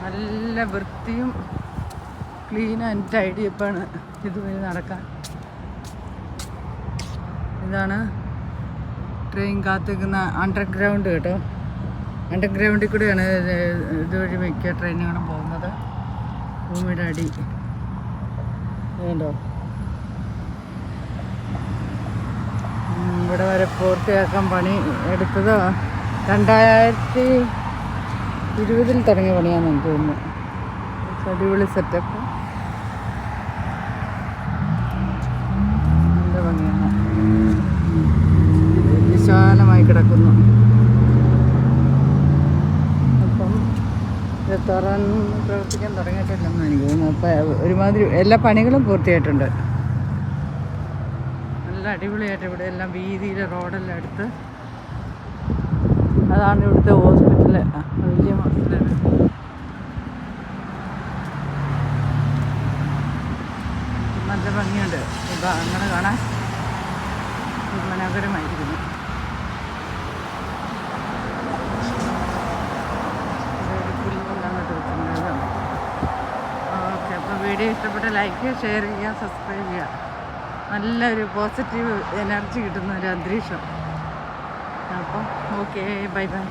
നല്ല വൃത്തിയും clean and ടൈഡിയപ്പാണ് ഇതുവഴി നടക്കാൻ. ഇതാണ് ട്രെയിൻ കാത്തിക്കുന്ന അണ്ടർഗ്രൗണ്ട് കേട്ടോ. അണ്ടർഗ്രൗണ്ടിൽ കൂടെയാണ് ഇതുവഴി മിക്ക ട്രെയിനുകളും പോകുന്നത്. ഭൂമിയുടെ അടി കേട്ടോ. ഇവിടെ വരെ പൂർത്തിയാക്കാൻ പണി എടുത്തത് 2020 തുടങ്ങിയ പണിയാണെന്ന് തോന്നുന്നു. അടിപൊളി സെറ്റപ്പ്, നല്ല ഭംഗിയാണ്. വിശാലമായി കിടക്കുന്നു. അപ്പം ഇത് പ്രവർത്തിക്കാൻ തുടങ്ങിയിട്ടില്ലെന്ന് എനിക്ക് തോന്നുന്നു. അപ്പം ഒരുമാതിരി എല്ലാ പണികളും പൂർത്തിയായിട്ടുണ്ട്. നല്ല അടിപൊളിയായിട്ട് ഇവിടെ എല്ലാം വീതിയിൽ റോഡെല്ലാം എടുത്ത്. അതാണ് ഇവിടുത്തെ ഹോസ്പിറ്റല്, വലിയ ഹോസ്പിറ്റലാണ്. നല്ല ഭംഗിയുണ്ട് ഇപ്പം അങ്ങനെ കാണാൻ, മനോഹരമായിരിക്കുന്നു. ഓക്കെ, അപ്പോൾ വീഡിയോ ഇഷ്ടപ്പെട്ട ലൈക്ക് ചെയ്യുക, ഷെയർ ചെയ്യുക, സബ്സ്ക്രൈബ് ചെയ്യുക. നല്ലൊരു പോസിറ്റീവ് എനർജി കിട്ടുന്ന ഒരു അന്തരീക്ഷം. അപ്പം ഓക്കെ, ബൈ ബൈ.